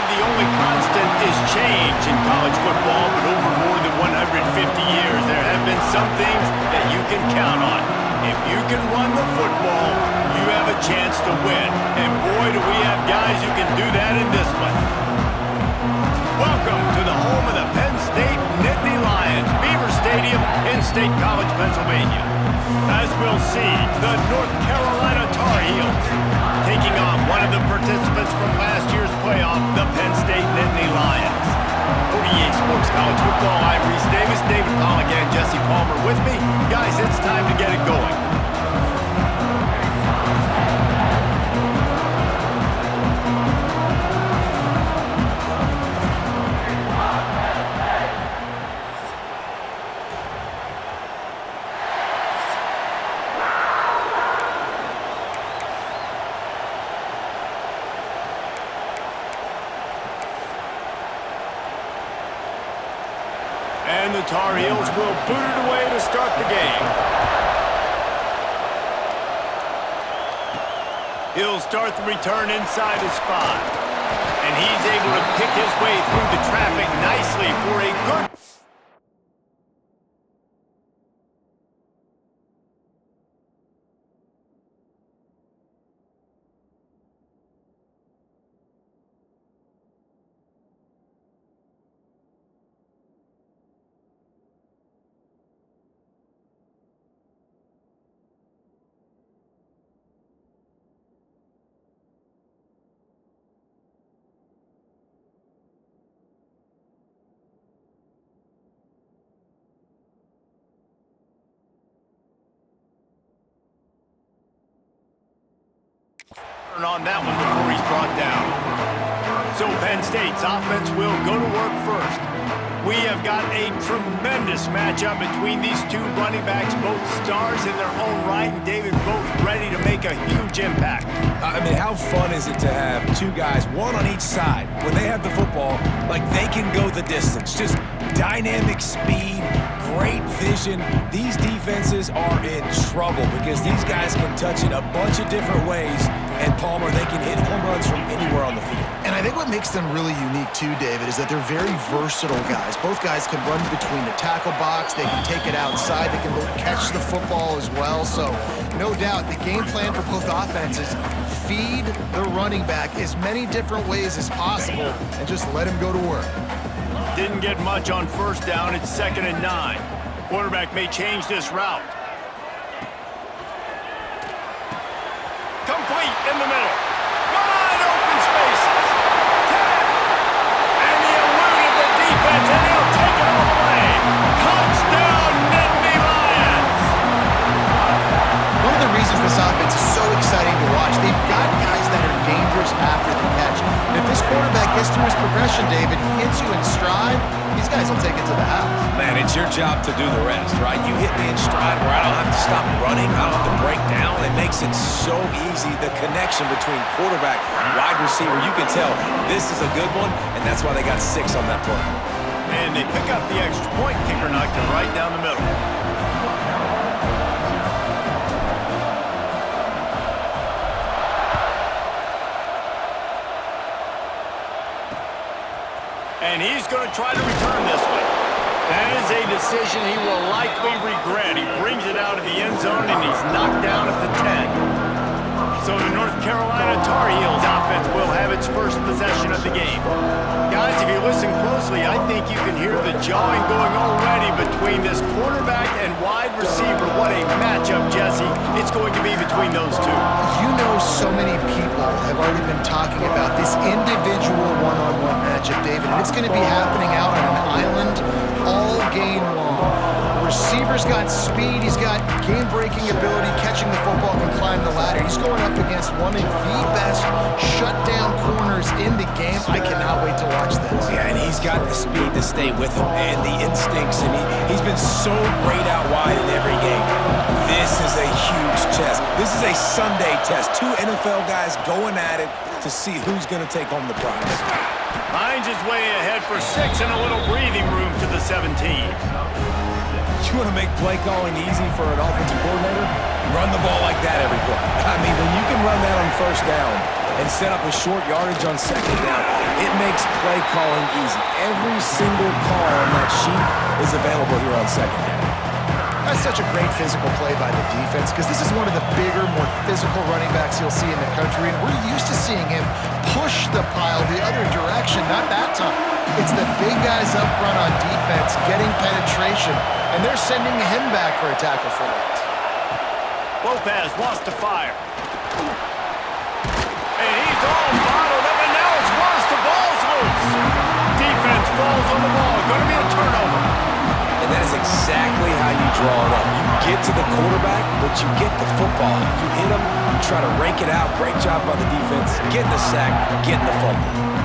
the only constant is change in college football, but over more than 150 years, there have been some things that you can count on. If you can run the football, you have a chance to win. And boy, do we have guys who can do that in this one. Welcome to the home of the Penn State Nittany Lions, Beaver Stadium in State College, Pennsylvania. As we'll see, the North Carolina Tar Heels taking on one of the participants from last year's playoff, the Penn State Nittany Lions. For EA Sports College Football, I'm Reese Davis, David Pollack, and Jesse Palmer with me. Guys, it's time to get it going. And the Tar Heels will boot it away to start the game. He'll start the return inside his 5. And he's able to pick his way through the traffic nicely for a good... on that one before he's brought down. So Penn State's offense will go to work first. We have got a tremendous matchup between these two running backs, both stars in their own right, and David, both ready to make a huge impact. I mean, how fun is it to have two guys, one on each side, when they have the football, like they can go the distance. Just dynamic speed, great vision. These defenses are in trouble because these guys can touch it a bunch of different ways, and Palmer, they can hit home runs from anywhere on the field. And I think what makes them really unique too, David, is that they're very versatile guys. Both guys can run between the tackle box, they can take it outside, they can both catch the football as well. So no doubt the game plan for both offenses, feed the running back as many different ways as possible and just let him go to work. Didn't get much on first down. It's 2nd and 9. Quarterback may change this route. Complete in the middle. Wide open spaces. And he eluded the defense, and he'll take it all the way. Touchdown, Nittany Lions. One of the reasons this offense is so exciting to watch, they've got guys that are dangerous after the catch. And if this quarterback gets through his progression, David, he hits you in stride, these guys will take it to the house. Man, it's your job to do the rest, right? You hit me in stride where I don't have to stop running, I don't have to break down. It makes it so easy, the connection between quarterback and wide receiver. You can tell this is a good one, and that's why they got 6 on that play. And they pick up the extra point. Kicker knocked it right down the middle. And he's going to try to return this one. That is a decision he will likely regret. He brings it out of the end zone, and he's knocked down at the 10. So the North Carolina Tar Heels offense will have its first possession of the game. Guys, if you listen closely, I think you can hear the jawing going already between this quarterback and wide receiver. What a matchup, Jesse, it's going to be between those two. You know, so many people have already been talking about this individual one-on-one matchup, David, and it's going to be happening out on an island all game long. The receiver's got speed, he's got game-breaking ability, catching the football, can climb the ladder. He's going up against one of the best shutdown corners in the game. I cannot wait to watch this. Yeah, and he's got the speed to stay with him and the instincts, and he's been so great out wide in every game. This is a huge test. This is a Sunday test. 2 NFL guys going at it to see who's going to take home the prize. Finds his way ahead for 6 and a little breathing room to the 17. You want to make play calling easy for an offensive coordinator? Run the ball like that every play. I mean, when you can run that on first down, and set up a short yardage on second down, it makes play calling easy. Every single call on that sheet is available here on second down. That's such a great physical play by the defense because this is one of the bigger, more physical running backs you'll see in the country, and we're used to seeing him push the pile the other direction, not that time. It's the big guys up front on defense getting penetration, and they're sending him back for a tackle for loss. Lopez wants to fire. And he's all bottled up, and now it's worse. The ball's loose. Defense falls on the ball. Going to be a turnover. And that is exactly how you draw it up. You get to the quarterback, but you get the football. You hit him, you try to rake it out. Great job by the defense. Getting the sack, getting the fumble.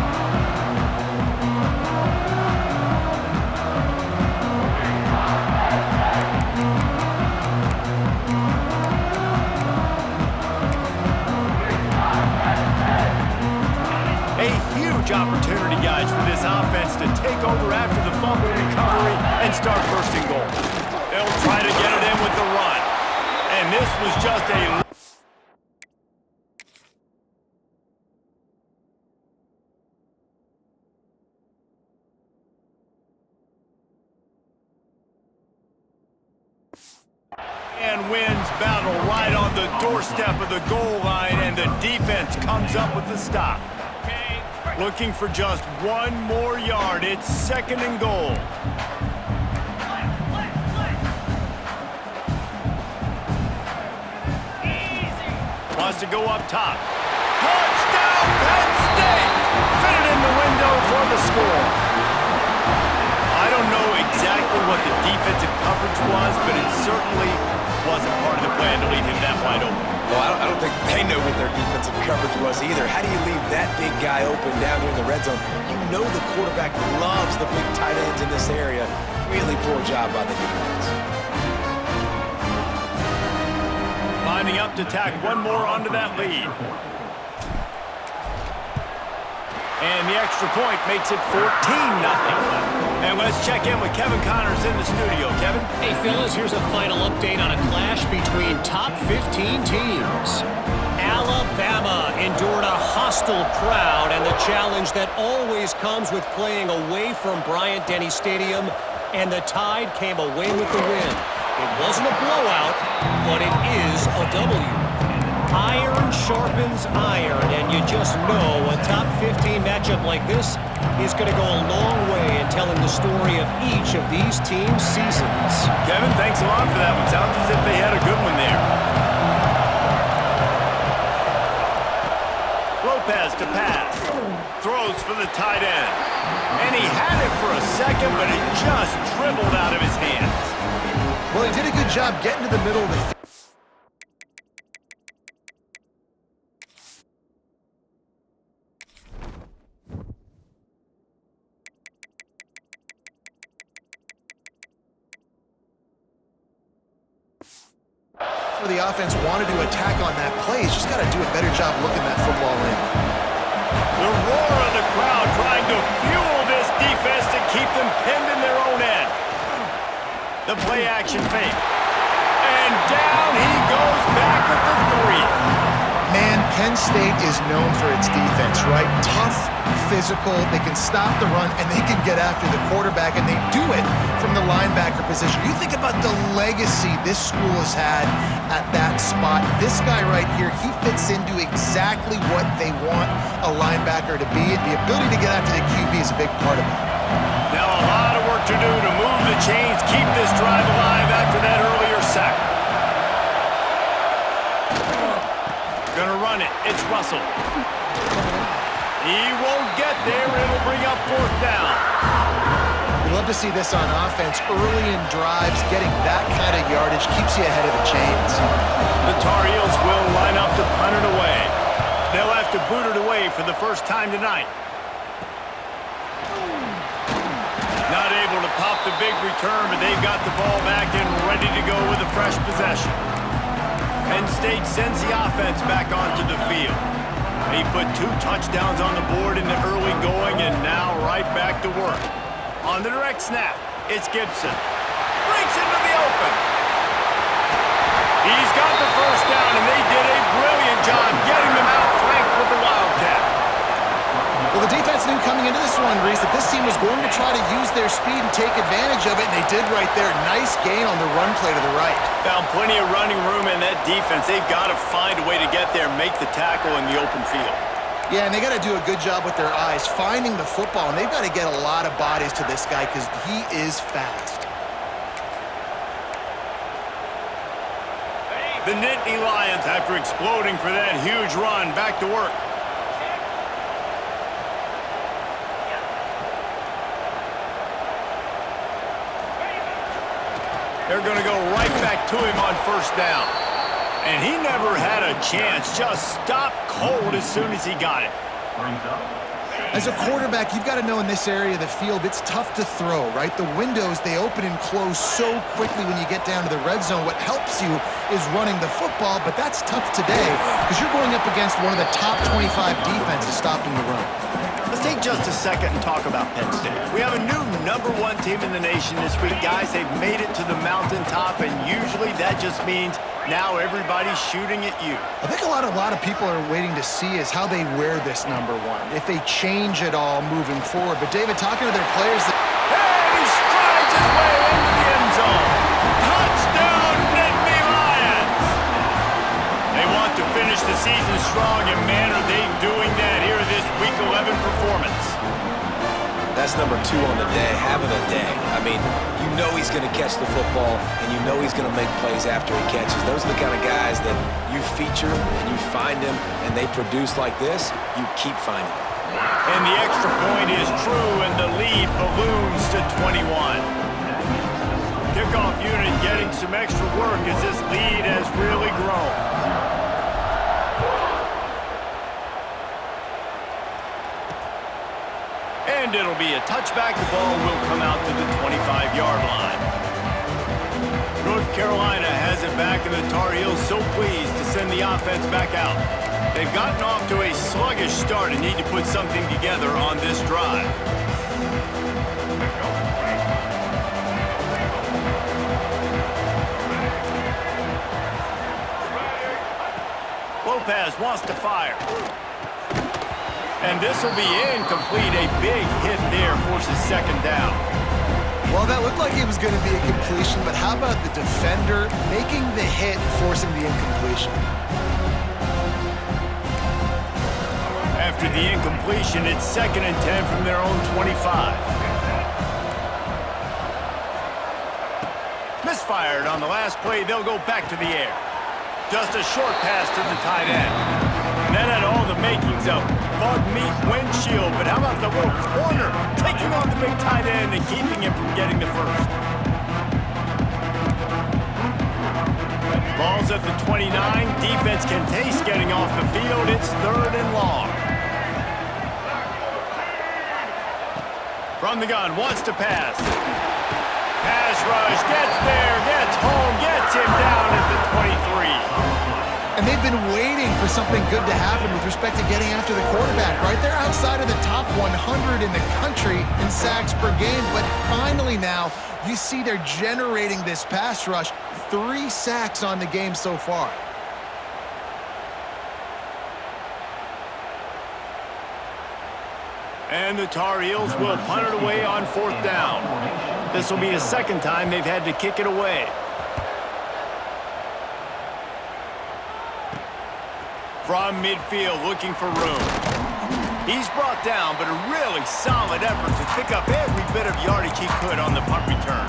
Opportunity, guys, for this offense to take over after the fumble recovery and start first and goal. They'll try to get it in with the run. And this was just a... and wins battle right on the doorstep of the goal line, and the defense comes up with the stop. Looking for just one more yard. It's second and goal. Wants to go up top. Touchdown, Penn State! Fit it in the window for the score. I don't know exactly what the defensive coverage was, but it certainly wasn't part of the plan to leave him that wide open. Well, I don't think they know what their defensive coverage was either. How do you leave that big guy open down here in the red zone? You know the quarterback loves the big tight ends in this area. Really poor job by the defense. Lining up to tack one more onto that lead. And the extra point makes it 14-0. And let's check in with Kevin Connors in the studio. Kevin? Hey, fellas, here's a final update on a clash between top 15 teams. Alabama endured a hostile crowd and the challenge that always comes with playing away from Bryant-Denny Stadium, and the Tide came away with the win. It wasn't a blowout, but it is a W. Iron sharpens iron, and you just know a top 15 matchup like this is going to go a long way in telling the story of each of these teams' seasons. Kevin, thanks a lot for that one. Sounds as if they had a good one there. Lopez to pass. Throws for the tight end. And he had it for a second, but it just dribbled out of his hands. Well, he did a good job getting to the middle of the field. The offense wanted to attack on that play. He's just got to do a better job looking that football in. The roar of the crowd trying to fuel this defense to keep them pinned in their own end. The play action fake. And down he goes back at the 3. Man, Penn State is known for its defense, right? Tough, physical, they can stop the run, and they can get after the quarterback, and they do it from the linebacker position. You think about the legacy this school has had at that spot. This guy right here, he fits into exactly what they want a linebacker to be, and the ability to get after the QB is a big part of it. Now a lot of work to do to move the chains, keep this drive alive after that earlier sack. Gonna run it. It's Russell. He won't get there. It'll bring up fourth down. We love to see this on offense. Early in drives, getting that kind of yardage keeps you ahead of the chains. The Tar Heels will line up to punt it away. They'll have to boot it away for the first time tonight. Not able to pop the big return, but they've got the ball back and ready to go with a fresh possession. Penn State sends the offense back onto the field. He put 2 touchdowns on the board in the early going, and now right back to work. On the direct snap, it's Gibson. Breaks into the open. He's got the first down, and they did a brilliant job getting them out flanked with the Wildcats. Defense knew coming into this one, Reese, that this team was going to try to use their speed and take advantage of it, and they did right there. Nice gain on the run play to the right. Found plenty of running room in that defense. They've got to find a way to get there, make the tackle in the open field. Yeah, and they got to do a good job with their eyes, finding the football, and they've got to get a lot of bodies to this guy because he is fast. The Nittany Lions, after exploding for that huge run, back to work. They're going to go right back to him on first down. And he never had a chance. Just stopped cold as soon as he got it. As a quarterback, you've got to know in this area of the field, it's tough to throw, right? The windows, they open and close so quickly when you get down to the red zone. What helps you is running the football, but that's tough today because you're going up against one of the top 25 defenses stopping the run. Let's take just a second and talk about Penn State. We have a new #1 team in the nation this week. Guys, they've made it to the mountaintop, and usually that just means now everybody's shooting at you. I think a lot of people are waiting to see is how they wear this #1, if they change it all moving forward. But, David, talking to their players... And he strides his way into the end zone. Touchdown, Nittany Lions! They want to finish the season strong, and man, are they doing that here in this Week 11 performance. That's number 2 on the day, having a day. I mean, you know he's going to catch the football, and you know he's going to make plays after he catches. Those are the kind of guys that you feature and you find them, and they produce like this, you keep finding them. And the extra point is true, and the lead balloons to 21. Kickoff unit getting some extra work as this lead has really grown. And it'll be a touchback. The ball will come out to the 25-yard line. North Carolina has it back, and the Tar Heels so pleased to send the offense back out. They've gotten off to a sluggish start and need to put something together on this drive. Lopez wants to fire. And this will be incomplete. A big hit there forces second down. Well, that looked like it was going to be a completion, but how about the defender making the hit and forcing the incompletion? After the incompletion, it's 2nd and 10 from their own 25. Misfired on the last play. They'll go back to the air. Just a short pass to the tight end. And that had all the makings of bug meat windshield, but how about the little corner taking on the big tight end and keeping him from getting the first? Ball's at the 29. Defense can taste getting off the field. It's 3rd and long. From the gun, wants to pass. Pass rush, gets there, gets home, gets him down at the 23. And they've been waiting for something good to happen with respect to getting after the quarterback, right? They're outside of the top 100 in the country in sacks per game, but finally now you see they're generating this pass rush. 3 sacks on the game so far. And the Tar Heels will punt it away on 4th down. This will be the 2nd time they've had to kick it away. From midfield, looking for room. He's brought down, but a really solid effort to pick up every bit of yardage he could on the punt return.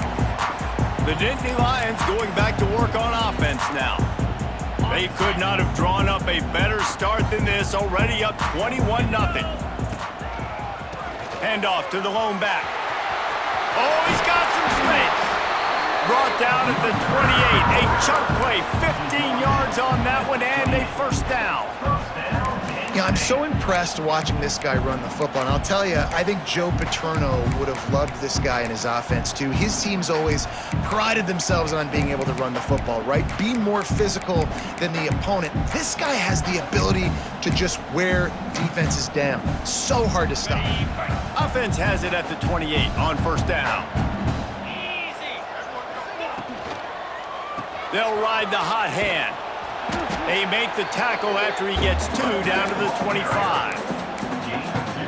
The Nittany Lions going back to work on offense now. They could not have drawn up a better start than this, already up 21-0. Handoff to the lone back. Oh, he's got some space. Brought down at the 28. A chunk play, 15 yards on that one, and a first down. Yeah, I'm so impressed watching this guy run the football. And I'll tell you, I think Joe Paterno would have loved this guy in his offense, too. His teams always prided themselves on being able to run the football, right? Be more physical than the opponent. This guy has the ability to just wear defenses down. So hard to stop. Offense has it at the 28 on first down. They'll ride the hot hand. They make the tackle after he gets 2 down to the 25.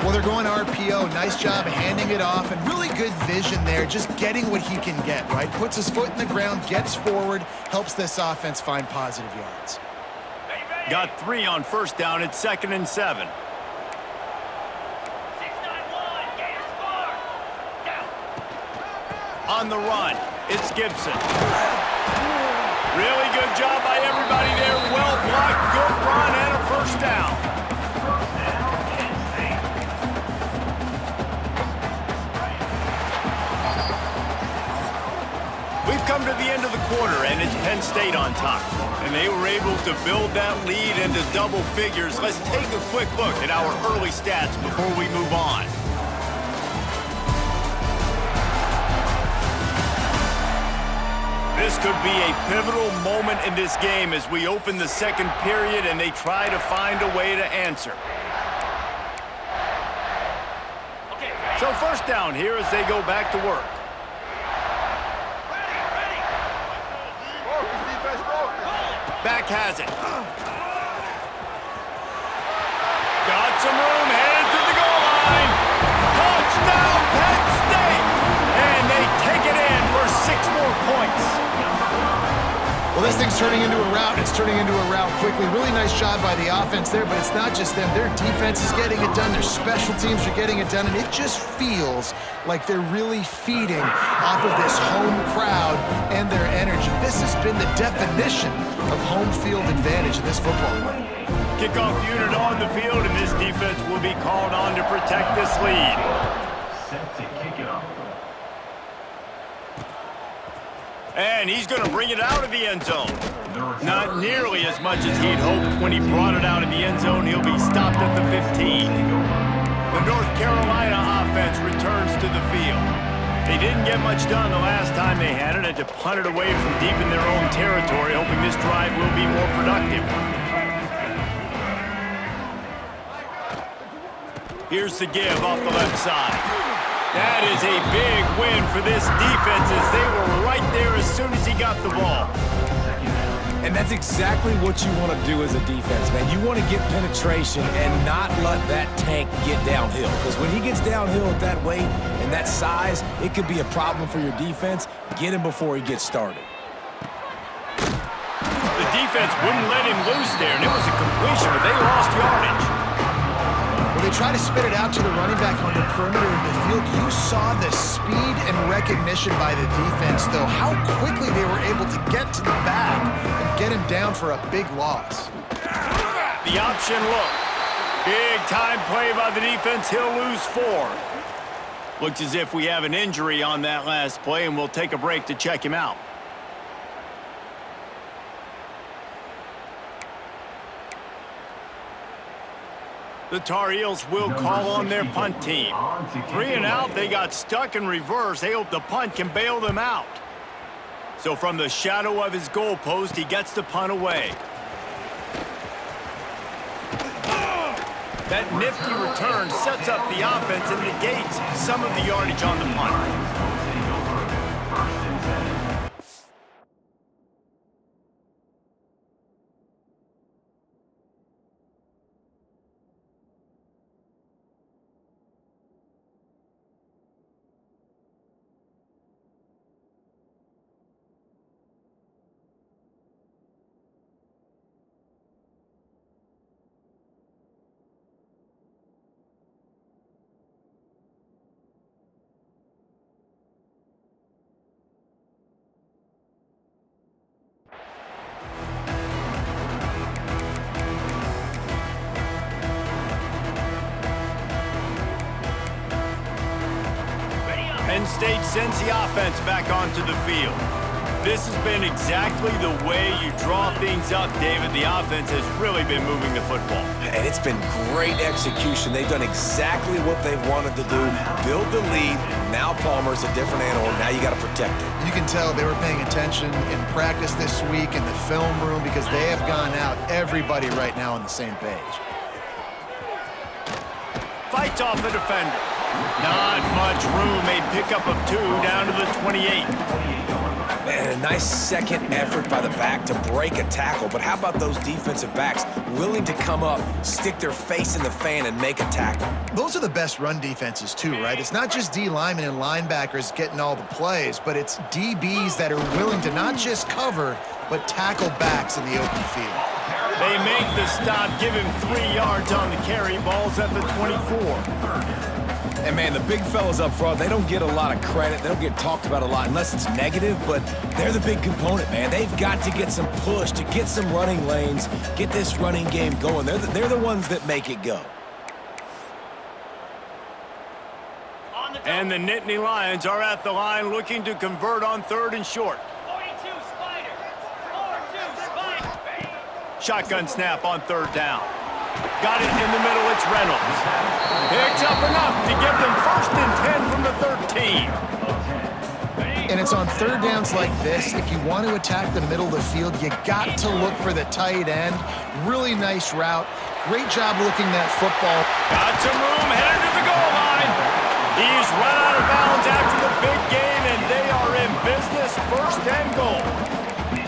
Well, they're going RPO. Nice job handing it off, and really good vision there, just getting what he can get, right? Puts his foot in the ground, gets forward, helps this offense find positive yards. Got 3 on first down. It's 2nd and 7. On the run, it's Gibson. Really good job by everybody there. Well blocked, good run, and a first down. We've come to the end of the quarter, and it's Penn State on top. And they were able to build that lead into double figures. Let's take a quick look at our early stats before we move on. This could be a pivotal moment in this game as we open the second period and they try to find a way to answer. So first down here as they go back to work. Back has it. Got some room, headed to the goal line. Touchdown, Penn State! And they take it in for 6 more points. Well, this thing's turning into a rout. It's turning into a rout quickly. Really nice job by the offense there, but it's not just them. Their defense is getting it done. Their special teams are getting it done, and it just feels like they're really feeding off of this home crowd and their energy. This has been the definition of home field advantage in this football game. Kickoff unit on the field, and this defense will be called on to protect this lead. Set to kick it off. And he's going to bring it out of the end zone. Not nearly as much as he'd hoped when he brought it out of the end zone. He'll be stopped at the 15. The North Carolina offense returns to the field. They didn't get much done the last time they had it, and to punt it away from deep in their own territory, hoping this drive will be more productive. Here's the give off the left side. That is a big win for this defense as they were right there as soon as he got the ball. And that's exactly what you want to do as a defense, man. You want to get penetration and not let that tank get downhill. Because when he gets downhill at that weight and that size, it could be a problem for your defense. Get him before he gets started. The defense wouldn't let him loose there, and it was a completion, but they lost yardage. Well, they try to spit it out to the running back on the perimeter of the field. You saw the speed and recognition by the defense, though, how quickly they were able to get to the back and get him down for a big loss. The option look. Big time play by the defense. He'll lose 4. Looks as if we have an injury on that last play, and we'll take a break to check him out. The Tar Heels will call on their punt team. 3 and out, they got stuck in reverse. They hope the punt can bail them out. So from the shadow of his goalpost, he gets the punt away. That nifty return sets up the offense and negates some of the yardage on the punt. Penn State sends the offense back onto the field. This has been exactly the way you draw things up, David. The offense has really been moving the football. And it's been great execution. They've done exactly what they've wanted to do. Build the lead. Now Palmer's a different animal. Now you got to protect it. You can tell they were paying attention in practice this week in the film room because they have gone out, everybody right now on the same page. Fights off the defender. Not much room. A pickup of 2 down to the 28. Man, a nice second effort by the back to break a tackle. But how about those defensive backs willing to come up, stick their face in the fan, and make a tackle? Those are the best run defenses too, right? It's not just D linemen and linebackers getting all the plays, but it's DBs that are willing to not just cover, but tackle backs in the open field. They make the stop, give him 3 yards on the carry. Ball's at the 24. And, man, the big fellas up front, they don't get a lot of credit. They don't get talked about a lot unless it's negative, but they're the big component, man. They've got to get some push, to get some running lanes, get this running game going. They're the ones that make it go. And the Nittany Lions are at the line looking to convert on 3rd and short. 42 Spider. 4-2 Spider. Shotgun snap on 3rd down. Got it in the middle, it's Reynolds. Picks up enough to give them 1st and 10 from the 13. And it's on 3rd downs like this, if you want to attack the middle of the field, you got to look for the tight end. Really nice route. Great job looking that football. Got some room, headed to the goal line. He's run out of bounds after the big gain, and they are in business, 1st and goal.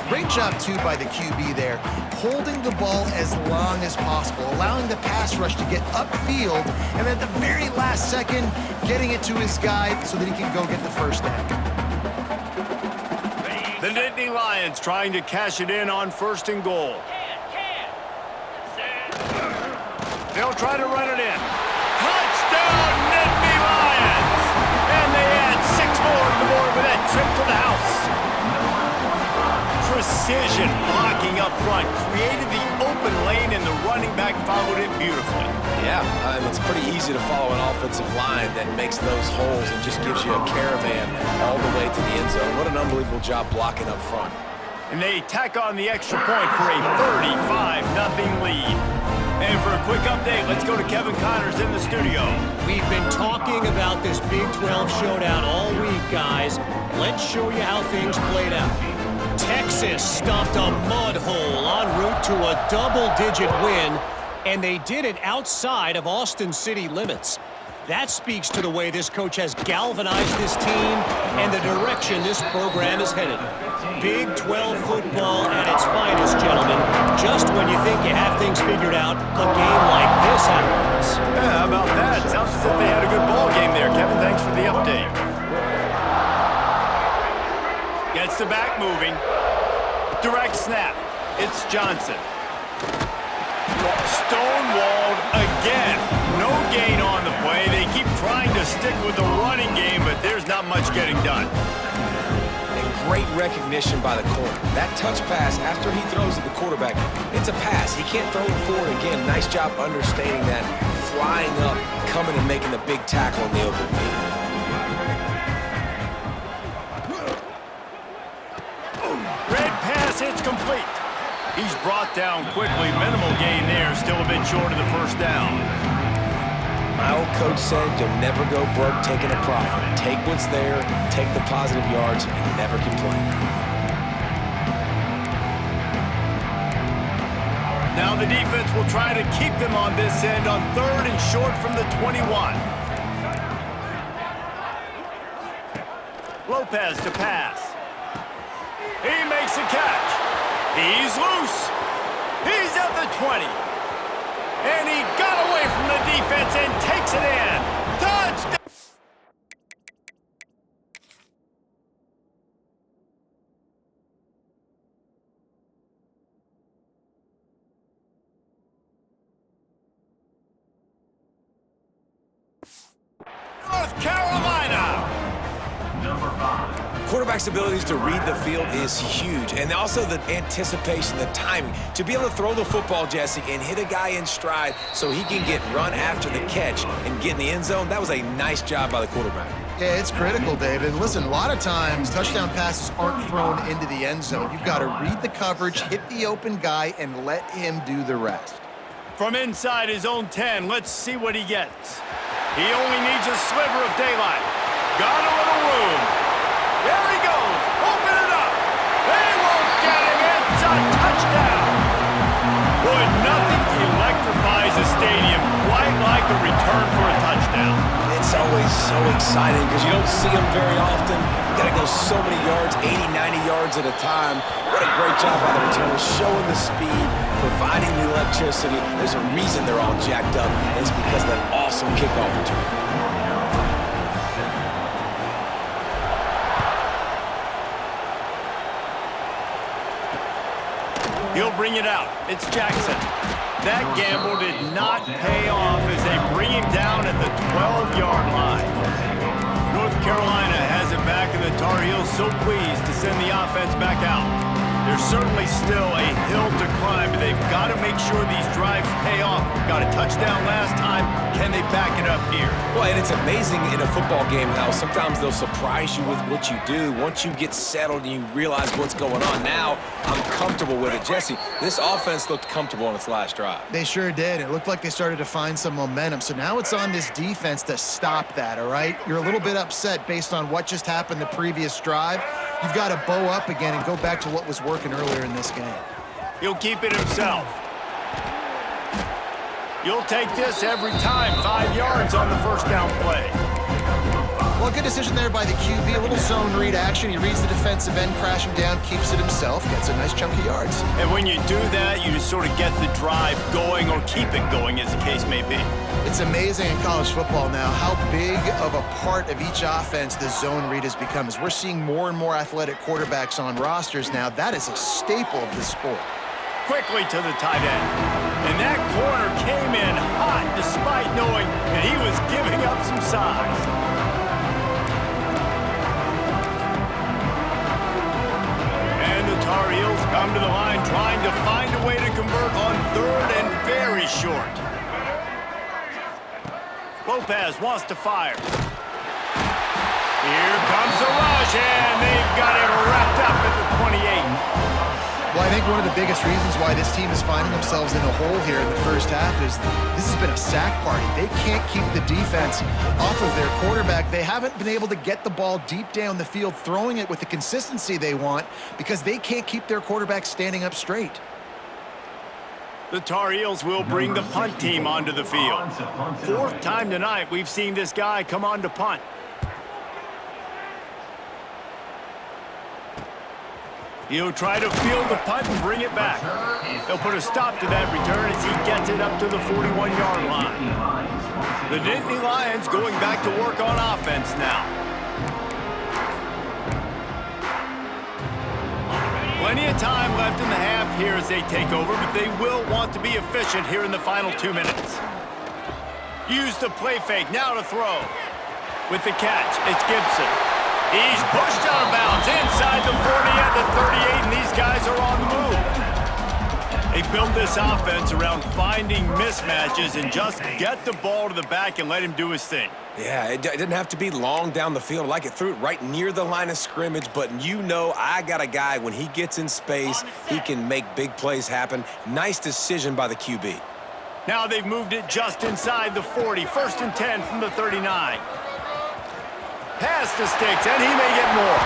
Great job, too, by the QB there, holding the ball as long as possible, allowing the pass rush to get upfield, and at the very last second, getting it to his guy so that he can go get the 1st down. The Nittany Lions trying to cash it in on 1st and goal. They'll try to run it in. Touchdown, Nittany Lions! And they add 6 more to the board with that trip to the house. Precision blocking up front created the open lane, and the running back followed it beautifully. Yeah, it's pretty easy to follow an offensive line that makes those holes and just gives you a caravan all the way to the end zone. What an unbelievable job blocking up front. And they tack on the extra point for a 35-0 lead. And for a quick update, let's go to Kevin Connors in the studio. We've been talking about this Big 12 showdown all week, guys. Let's show you how things played out. Texas stopped a mud hole en route to a double-digit win, and they did it outside of Austin city limits. That speaks to the way this coach has galvanized this team and the direction this program is headed. Big 12 football at its finest, gentlemen. Just when you think you have things figured out, a game like this happens. Yeah, how about that? Sounds as if they had a good ball game there, Kevin. Thanks for the update. Gets the back moving. Direct snap. It's Johnson. Stonewalled again. No gain on the play. They keep trying to stick with the running game, but there's not much getting done. And great recognition by the corner. That touch pass after he throws at the quarterback, it's a pass. He can't throw it forward again. Nice job understanding that. Flying up, coming and making the big tackle in the open field. Red pass, it's complete. He's brought down quickly. Minimal gain there. Still a bit short of the 1st down. My old coach said you'll never go broke taking a profit. Take what's there, take the positive yards, and never complain. Now the defense will try to keep them on this end on 3rd and short from the 21. Lopez to pass. He makes a catch. He's loose. He's at the 20. And he got away from the defense and takes it in. Touchdown! North Carolina. Number 5. Quarterback's abilities to read the field is huge, and also the anticipation, the timing. To be able to throw the football, Jesse, and hit a guy in stride so he can get run after the catch and get in the end zone, that was a nice job by the quarterback. Yeah, it's critical, David. Listen, a lot of times touchdown passes aren't thrown into the end zone. You've got to read the coverage, hit the open guy, and let him do the rest. From inside his own 10, let's see what he gets. He only needs a sliver of daylight. Got a little room. There he goes. Open it up. They won't get him. It's a touchdown. Boy, nothing electrifies a stadium quite like a return for a touchdown. It's It's always so exciting because you don't see them very often. You got to go so many yards, 80, 90 yards at a time. What a great job by the returners, showing the speed, providing the electricity. There's a reason they're all jacked up, and it's because of that awesome kickoff return. He'll bring it out. It's Jackson. That gamble did not pay off as they bring him down at the 12-yard line. North Carolina has it back, and the Tar Heels so pleased to send the offense back out. There's certainly still a hill to climb, but they've got to make sure these drives pay off. Got a touchdown last time. Can they back it up here? Well, and it's amazing in a football game how sometimes they'll surprise you with what you do. Once you get settled and you realize what's going on, now I'm comfortable with it. Jesse, this offense looked comfortable on its last drive. They sure did. It looked like they started to find some momentum. So now it's on this defense to stop that, all right? You're a little bit upset based on what just happened the previous drive. You've got to bow up again and go back to what was working earlier in this game. He'll keep it himself. You'll take this every time. 5 yards on the first down play. Well, good decision there by the QB. A little zone read action. He reads the defensive end, crashing down, keeps it himself, gets a nice chunk of yards. And when you do that, you just sort of get the drive going or keep it going, as the case may be. It's amazing in college football now how big of a part of each offense the zone read has become. As we're seeing more and more athletic quarterbacks on rosters now, that is a staple of the sport. Quickly to the tight end. And that corner came in hot despite knowing that he was giving up some size. Tar Heels come to the line trying to find a way to convert on third and very short. Lopez wants to fire. Here comes the rush, and they've got him wrapped up at the 28. Well, I think one of the biggest reasons why this team is finding themselves in a hole here in the first half is this has been a sack party. They can't keep the defense off of their quarterback. They haven't been able to get the ball deep down the field, throwing it with the consistency they want because they can't keep their quarterback standing up straight. The Tar Heels will bring the punt team onto the field. Fourth time tonight we've seen this guy come on to punt. He'll try to field the punt and bring it back. They'll put a stop to that return as he gets it up to the 41-yard line. The Nittany Lions going back to work on offense now. Plenty of time left in the half here as they take over, but they will want to be efficient here in the final 2 minutes. Use the play fake, now to throw. With the catch, it's Gibson. He's pushed out of bounds inside the 40 at the 38, and these guys are on the move. They build this offense around finding mismatches and just get the ball to the back and let him do his thing. Yeah, it didn't have to be long down the field. Like it threw it right near the line of scrimmage, but you know I got a guy, when he gets in space, he can make big plays happen. Nice decision by the QB. Now they've moved it just inside the 40. 1st and 10 from the 39. Pass to Sticks, and he may get more.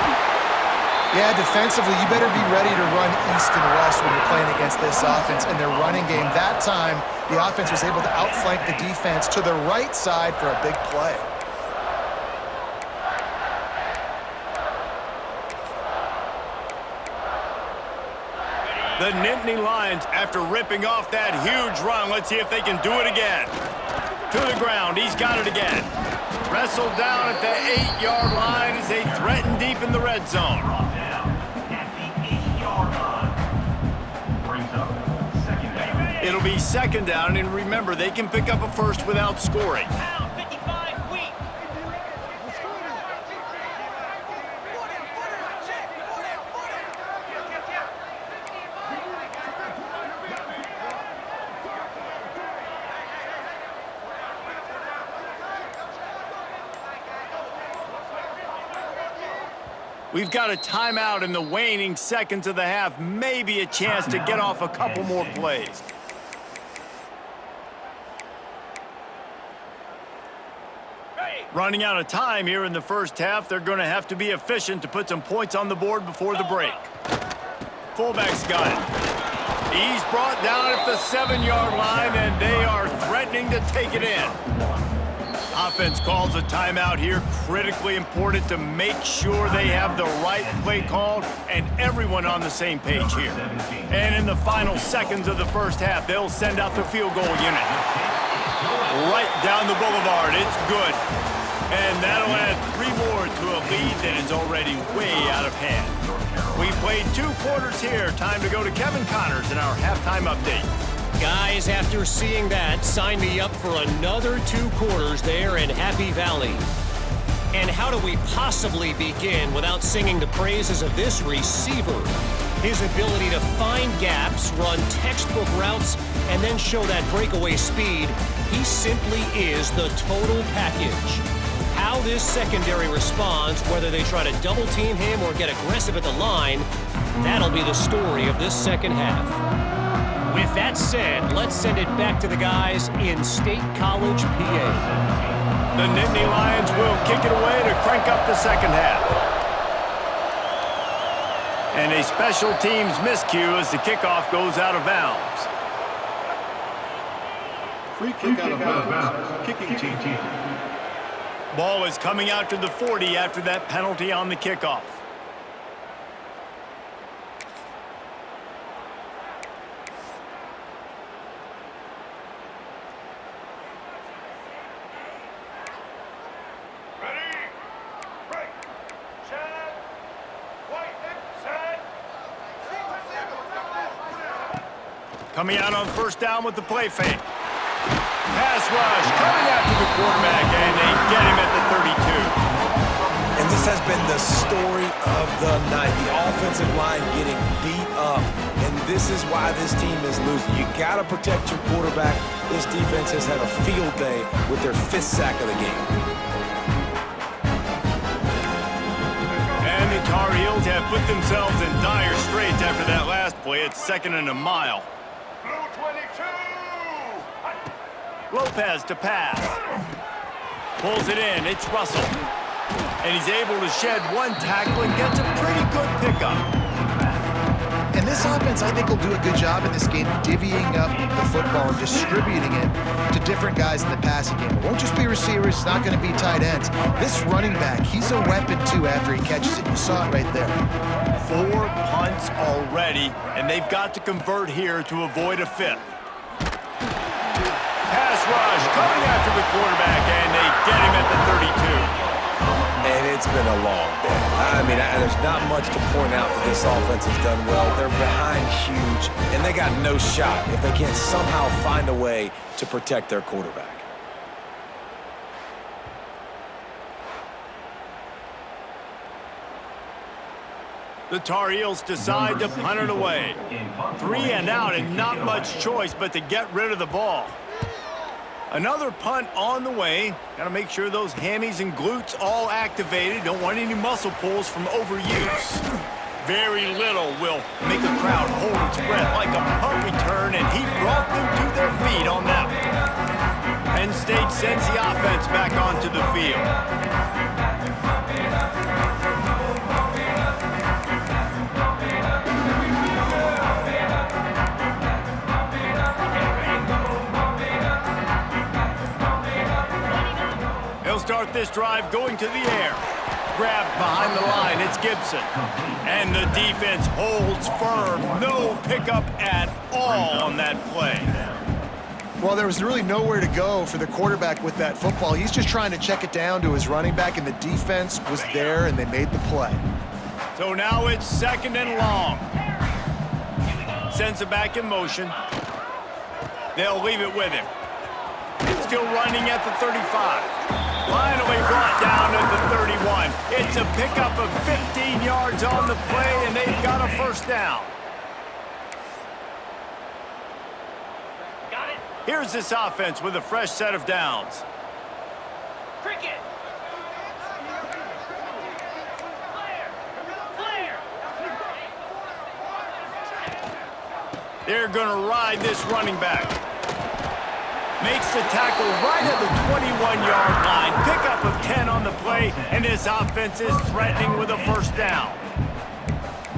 Yeah, defensively, you better be ready to run east and west when you're playing against this offense and their running game. That time, the offense was able to outflank the defense to the right side for a big play. The Nittany Lions, after ripping off that huge run, let's see if they can do it again. To the ground, he's got it again. Wrestled down at the 8-yard line as they threaten deep in the red zone. It'll be 2nd down, and remember, they can pick up a first without scoring. We've got a timeout in the waning seconds of the half. Maybe a chance to get off a couple more plays. Running out of time here in the first half. They're going to have to be efficient to put some points on the board before the break. Fullback's got it. He's brought down at the 7-yard line, and they are threatening to take it in. Offense calls a timeout here. Critically important to make sure they have the right play called and everyone on the same page here. And in the final seconds of the first half, they'll send out the field goal unit. Right down the boulevard. It's good. And that'll add 3 more to a lead that is already way out of hand. We played 2 quarters here. Time to go to Kevin Connors in our halftime update. Guys, after seeing that, sign me up for another 2 quarters there in Happy Valley. And how do we possibly begin without singing the praises of this receiver? His ability to find gaps, run textbook routes, and then show that breakaway speed. He simply is the total package. How this secondary responds, whether they try to double-team him or get aggressive at the line, that'll be the story of this second half. With that said, let's send it back to the guys in State College, PA. The Nittany Lions will kick it away to crank up the second half. And a special teams miscue as the kickoff goes out of bounds. Free kick out of bounds. Kicking team. Ball is coming out to the 40 after that penalty on the kickoff. Coming out on first down with the play fake. Pass rush coming after the quarterback, and they get him at the 32. And this has been the story of the night. The offensive line getting beat up. And this is why this team is losing. You got to protect your quarterback. This defense has had a field day with their 5th sack of the game. And the Tar Heels have put themselves in dire straits after that last play. It's 2nd and a mile. Lopez to pass. Pulls it in. It's Russell. And he's able to shed 1 tackle and gets a pretty good pickup. And this offense, I think, will do a good job in this game divvying up the football and distributing it to different guys in the passing game. It won't just be receivers. It's not going to be tight ends. This running back, he's a weapon, too, after he catches it. You saw it right there. 4 punts already, and they've got to convert here to avoid a 5th. Pass rush coming after the quarterback, and they get him at the 32. And it's been a long day. I mean, there's not much to point out that this offense has done well. They're behind huge, and they got no shot if they can't somehow find a way to protect their quarterback. The Tar Heels decide to punt it away. 3 and out, and not much choice but to get rid of the ball. Another punt on the way. Got to make sure those hammies and glutes all activated. Don't want any muscle pulls from overuse. Very little will make a crowd hold its breath like a punt return, and he brought them to their feet on that one. Penn State sends the offense back onto the field. He'll start this drive going to the air. Grabbed behind the line, it's Gibson. And the defense holds firm. No pickup at all on that play. Well, there was really nowhere to go for the quarterback with that football. He's just trying to check it down to his running back, and the defense was there, and they made the play. So now it's 2nd and long. Sends it back in motion. They'll leave it with him. Still running at the 35. Finally brought down at the 31. It's a pickup of 15 yards on the play, and they've got a first down. Got it. Here's this offense with a fresh set of downs. Cricket. Flare. They're going to ride this running back. Makes the tackle right at the 21-yard line. Pickup of 10 on the play, and this offense is threatening with a first down.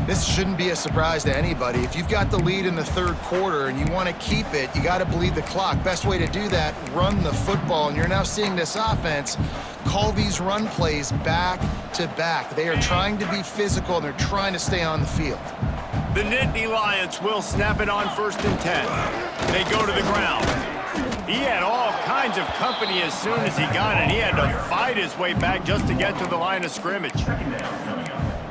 This shouldn't be a surprise to anybody. If you've got the lead in the third quarter and you want to keep it, you got to bleed the clock. Best way to do that, run the football. And you're now seeing this offense call these run plays back to back. They are trying to be physical, and they're trying to stay on the field. The Nittany Lions will snap it on 1st and 10. They go to the ground. He had all kinds of company as soon as he got it. He had to fight his way back just to get to the line of scrimmage.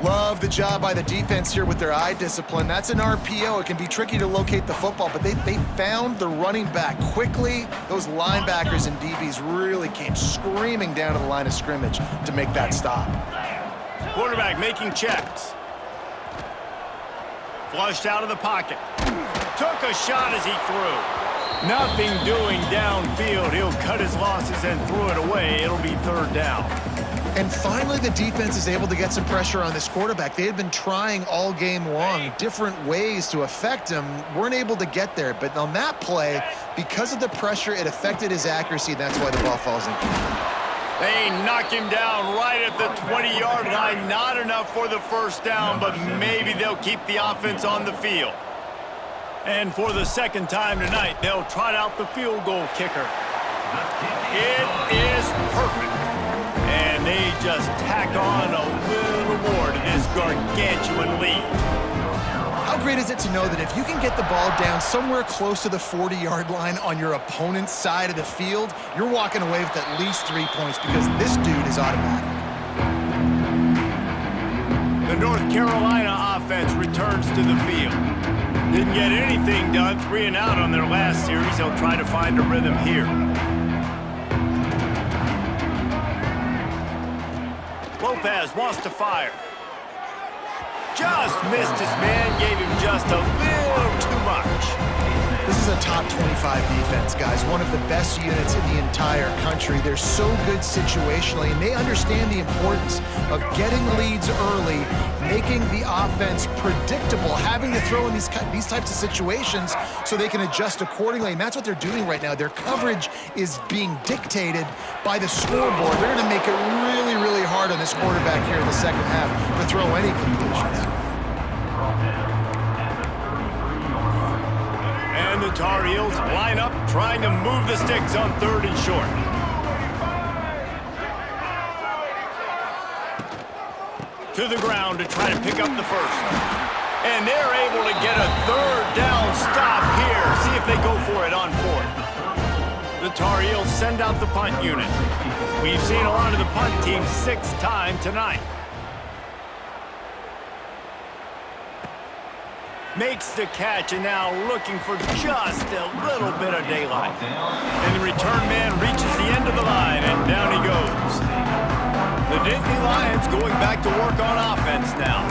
Love the job by the defense here with their eye discipline. That's an RPO. It can be tricky to locate the football, but they found the running back quickly. Those linebackers and DBs really came screaming down to the line of scrimmage to make that stop. Quarterback making checks. Flushed out of the pocket. Took a shot as he threw. Nothing doing downfield. He'll cut his losses and threw it away. It'll be 3rd down. And finally, the defense is able to get some pressure on this quarterback. They had been trying all game long different ways to affect him. Weren't able to get there. But on that play, because of the pressure, it affected his accuracy. That's why the ball falls in. They knock him down right at the 20-yard line. Not enough for the 1st down, but maybe they'll keep the offense on the field. And for the 2nd time tonight, they'll trot out the field goal kicker. It is perfect. And they just tack on a little more to this gargantuan lead. How great is it to know that if you can get the ball down somewhere close to the 40-yard line on your opponent's side of the field, you're walking away with at least 3 points because this dude is automatic. The North Carolina offense returns to the field. Didn't get anything done, 3 and out on their last series. They'll try to find a rhythm here. Lopez wants to fire. Just missed his man, gave him just a little too much. This is a top 25 defense, guys. One of the best units in the entire country. They're so good situationally, and they understand the importance of getting leads early, making the offense predictable, having to throw in these types of situations so they can adjust accordingly. And that's what they're doing right now. Their coverage is being dictated by the scoreboard. They're going to make it really, really hard on this quarterback here in the 2nd half to throw any completions. And the Tar Heels line up, trying to move the sticks on 3rd and short. To the ground to try to pick up the 1st. And they're able to get a 3rd down stop here. See if they go for it on 4th. The Tar Heels send out the punt unit. We've seen a lot of the punt team 6 times tonight. Makes the catch and now looking for just a little bit of daylight. And the return man reaches the end of the line and down he goes. The Nittany Lions going back to work on offense now.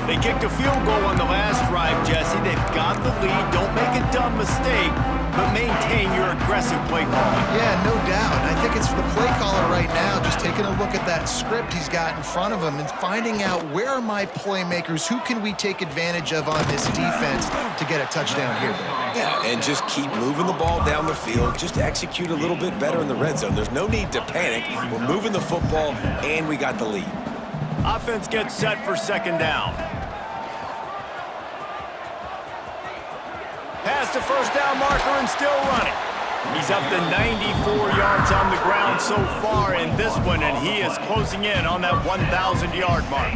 They kicked a field goal on the last drive, Jesse. They've got the lead. Don't make a dumb mistake, but maintain your aggressive play calling. Yeah, no doubt. I think it's the play caller right now just taking a look at that script he's got in front of him and finding out where are my playmakers, who can we take advantage of on this defense to get a touchdown here. Yeah, and just keep moving the ball down the field. Just execute a little bit better in the red zone. There's no need to panic. We're moving the football, and we got the lead. Offense gets set for 2nd down. Past the 1st down marker and still running. He's up to 94 yards on the ground so far in this one, and he is closing in on that 1,000-yard mark.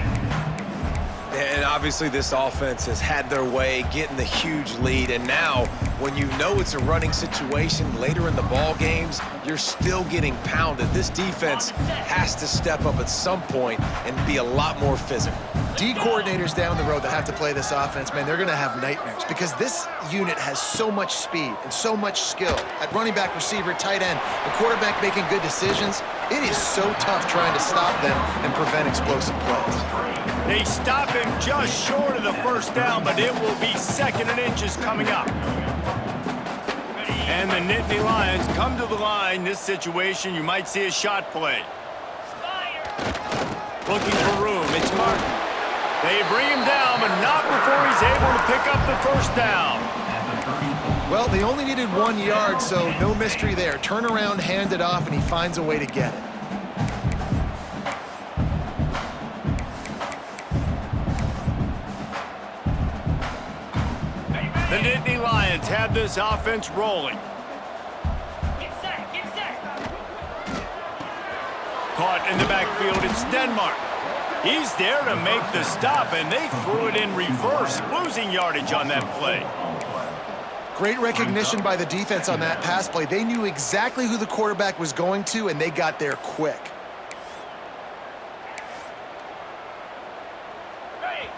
And obviously this offense has had their way, getting the huge lead. And now, when you know it's a running situation later in the ball games, you're still getting pounded. This defense has to step up at some point and be a lot more physical. D coordinators down the road that have to play this offense, man, they're going to have nightmares because this unit has so much speed and so much skill at running back, receiver, tight end, the quarterback making good decisions. It is so tough trying to stop them and prevent explosive plays. They stop him just short of the 1st down, but it will be 2nd and inches coming up. And the Nittany Lions come to the line. This situation, you might see a shot play. Looking for room. It's Martin. They bring him down, but not before he's able to pick up the 1st down. Well, they only needed 1 yard, so no mystery there. Turn around, hand it off, and he finds a way to get it. The Nittany Lions have this offense rolling. Get set, get set. Caught in the backfield, it's Denmark. He's there to make the stop, and they threw it in reverse, losing yardage on that play. Great recognition by the defense on that pass play. They knew exactly who the quarterback was going to, and they got there quick. Ready.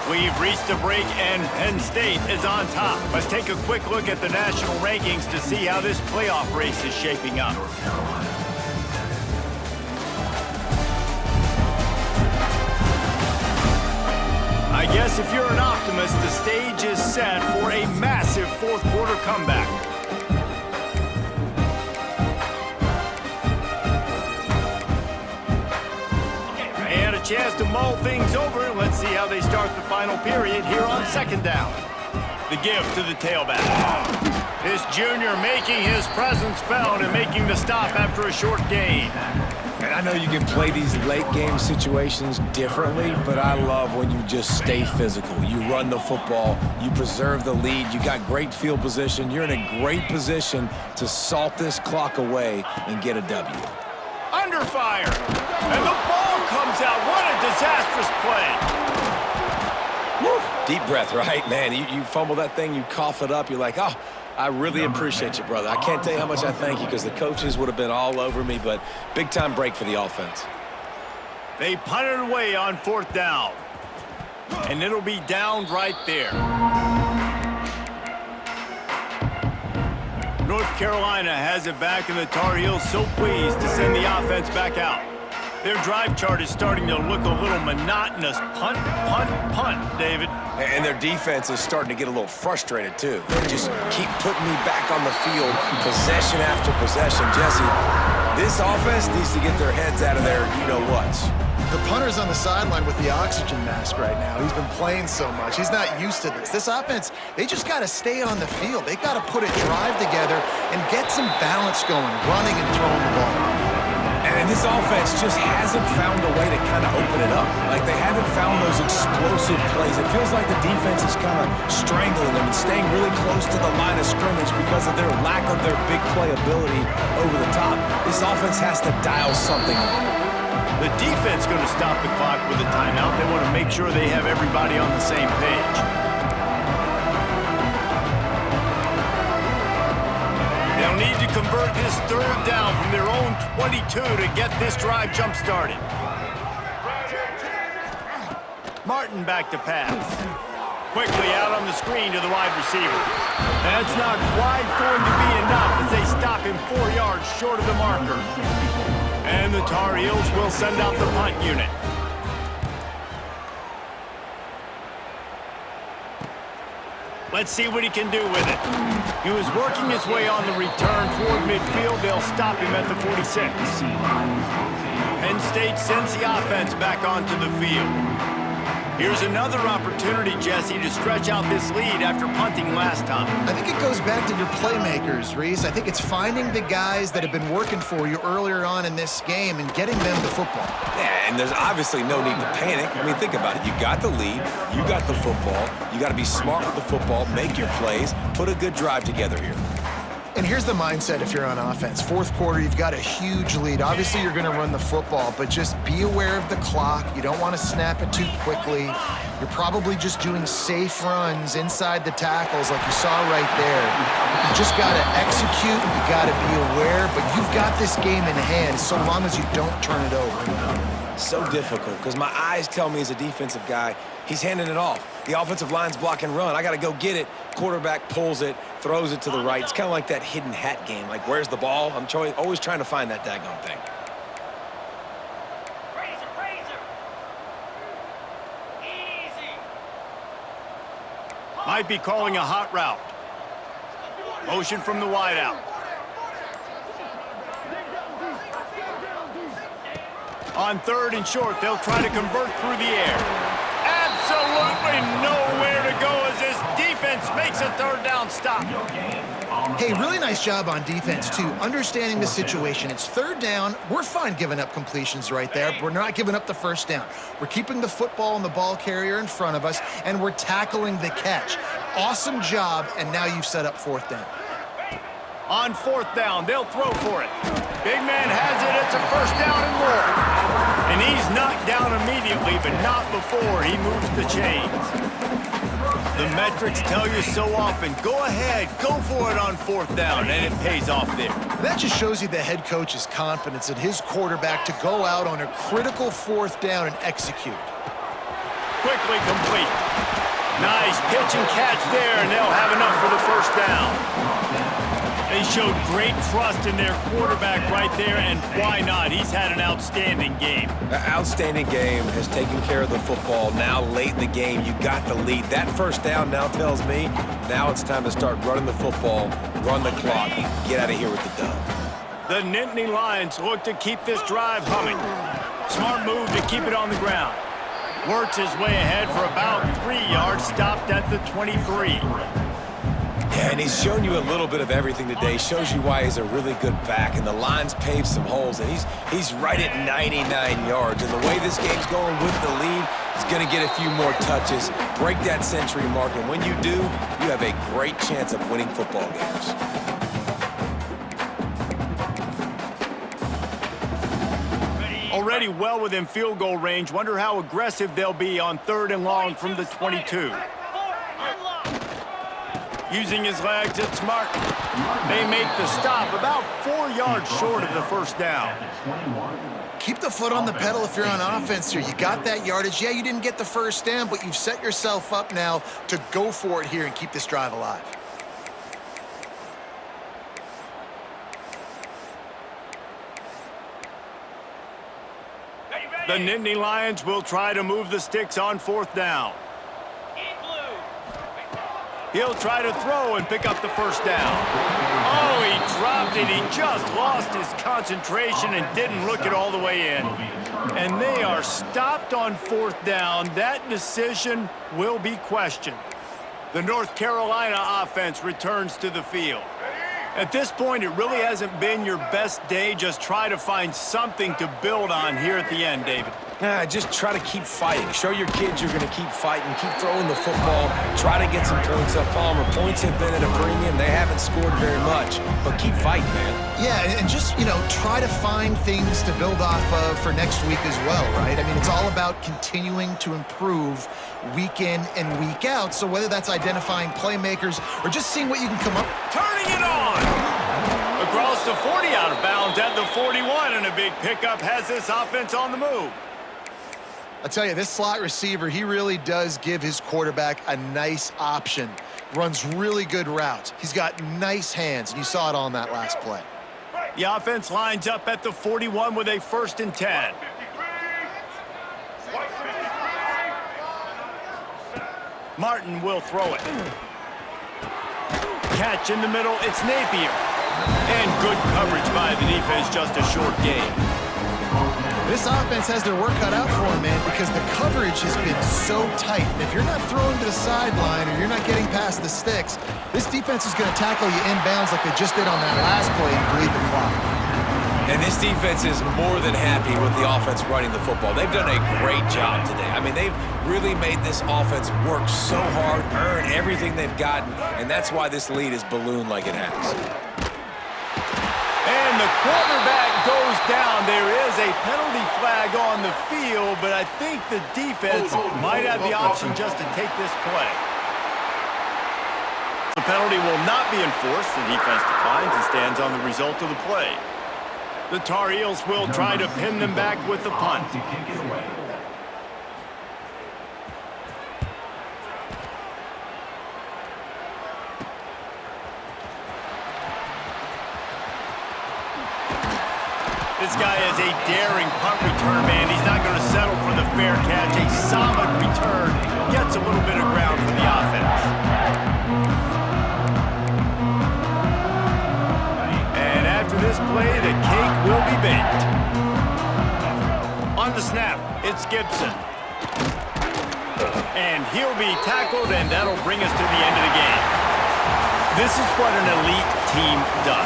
We've reached a break, and Penn State is on top. Let's take a quick look at the national rankings to see how this playoff race is shaping up. I guess if you're an optimist, the stage is set for a massive fourth-quarter comeback. And a chance to mull things over. Let's see how they start the final period here on second down. The give to the tailback. This junior making his presence felt and making the stop after a short gain. And I know you can play these late-game situations differently, but I love when you just stay physical. You run the football, you preserve the lead, you got great field position, you're in a great position to salt this clock away and get a W. Under fire, and the ball comes out. What a disastrous play. Woo. Deep breath, right, man? You fumble that thing, you cough it up, you're like, oh, I really appreciate you, brother. I can't tell you how much I thank you because the coaches would have been all over me, but big-time break for the offense. They punted away on fourth down, and it'll be down right there. North Carolina has it back, and the Tar Heels so pleased to send the offense back out. Their drive chart is starting to look a little monotonous. Punt, punt, punt, David. And their defense is starting to get a little frustrated, too. They just keep putting me back on the field, possession after possession. Jesse, this offense needs to get their heads out of their you-know-whats. The punter's on the sideline with the oxygen mask right now. He's been playing so much. He's not used to this. This offense, they just got to stay on the field. They got to put a drive together and get some balance going, running and throwing the ball. And this offense just hasn't found a way to kind of open it up. Like, they haven't found those explosive plays. It feels like the defense is kind of strangling them and staying really close to the line of scrimmage because of their lack of their big play ability over the top. This offense has to dial something up. The defense going to stop the clock with a timeout. They want to make sure they have everybody on the same page. They'll need to convert this third down from their own 22 to get this drive jump-started. Martin back to pass. Quickly out on the screen to the wide receiver. That's not quite going to be enough as they stop him 4 yards short of the marker. And the Tar Heels will send out the punt unit. Let's see what he can do with it. He was working his way on the return toward midfield. They'll stop him at the 46. Penn State sends the offense back onto the field. Here's another opportunity, Jesse, to stretch out this lead after punting last time. I think it goes back to your playmakers, Reese. I think it's finding the guys that have been working for you earlier on in this game and getting them the football. Yeah, and there's obviously no need to panic. I mean, think about it. You got the lead. You got the football. You got to be smart with the football, make your plays, put a good drive together here. And here's the mindset if you're on offense. Fourth quarter, you've got a huge lead. Obviously, you're going to run the football, but just be aware of the clock. You don't want to snap it too quickly. You're probably just doing safe runs inside the tackles like you saw right there. You just got to execute. You got to be aware, but you've got this game in hand so long as you don't turn it over. So difficult because my eyes tell me as a defensive guy, he's handing it off. The offensive line's block and run. I got to go get it. Quarterback pulls it, throws it to the right. It's kind of like that hidden hat game. Like, where's the ball? I'm always trying to find that daggone thing. Razor, razor. Easy. Might be calling a hot route. Motion from the wideout. On third and short, they'll try to convert through the air. Absolutely nowhere to go as this defense makes a third down stop. Hey, really nice job on defense, too, understanding the situation. It's third down. We're fine giving up completions right there. We're not giving up the first down. We're keeping the football and the ball carrier in front of us, and we're tackling the catch. Awesome job, and now you've set up fourth down. On fourth down, they'll throw for it. Big man has it. It's a first down and more. And he's knocked down immediately, but not before he moves the chains. The metrics tell you so often, go ahead, go for it on fourth down, and it pays off there. That just shows you the head coach's confidence in his quarterback to go out on a critical fourth down and execute. Quickly complete. Nice pitch and catch there, and they'll have enough for the first down. They showed great trust in their quarterback right there, and why not? He's had an outstanding game. An outstanding game, has taken care of the football. Now, late in the game, you got the lead. That first down now tells me now it's time to start running the football, run the clock, get out of here with the dub. The Nittany Lions look to keep this drive humming. Smart move to keep it on the ground. Works his way ahead for about 3 yards, stopped at the 23. Yeah, and he's shown you a little bit of everything today. Shows you why he's a really good back, and the line's paved some holes, and he's right at 99 yards. And the way this game's going with the lead, he's going to get a few more touches, break that century mark, and when you do, you have a great chance of winning football games. Already well within field goal range. Wonder how aggressive they'll be on third and long from the 22. Using his legs, it's Smart. They make the stop about 4 yards short of the first down. Keep the foot on the pedal if you're on offense here. You got that yardage. Yeah, you didn't get the first down, but you've set yourself up now to go for it here and keep this drive alive. The Nittany Lions will try to move the sticks on fourth down. He'll try to throw and pick up the first down. Oh, he dropped it. He just lost his concentration and didn't look it all the way in. And they are stopped on fourth down. That decision will be questioned. The North Carolina offense returns to the field. At this point, it really hasn't been your best day. Just try to find something to build on here at the end, David. Just try to keep fighting. Show your kids you're going to keep fighting. Keep throwing the football. Try to get some points up. Palmer, points have been at a premium. They haven't scored very much, but keep fighting, man. Yeah, and just, try to find things to build off of for next week as well, right? I mean, it's all about continuing to improve week in and week out. So whether that's identifying playmakers or just seeing what you can come up. Turning it on! Across the 40, out of bounds at the 41, and a big pickup has this offense on the move. I'll tell you, this slot receiver, he really does give his quarterback a nice option. Runs really good routes. He's got nice hands, and you saw it on that last play. The offense lines up at the 41 with a 1st and 10. Martin will throw it. Catch in the middle, it's Napier. And good coverage by the defense, just a short gain. This offense has their work cut out for them, man, because the coverage has been so tight. And if you're not throwing to the sideline or you're not getting past the sticks, this defense is going to tackle you inbounds like they just did on that last play and bleed the clock. And this defense is more than happy with the offense running the football. They've done a great job today. I mean, they've really made this offense work so hard, earn everything they've gotten, and that's why this lead is ballooned like it has. And the quarterback goes down. There is a penalty flag on the field, but I think the defense might have the option just to take this play. The penalty will not be enforced. The defense declines and stands on the result of the play. The Tar Heels will try to pin them back with the punt. This guy is a daring punt return man. He's not going to settle for the fair catch. A solid return. Gets a little bit of ground for the offense. And after this play, the cake will be baked. On the snap, it's Gibson. And he'll be tackled, and that'll bring us to the end of the game. This is what an elite team does.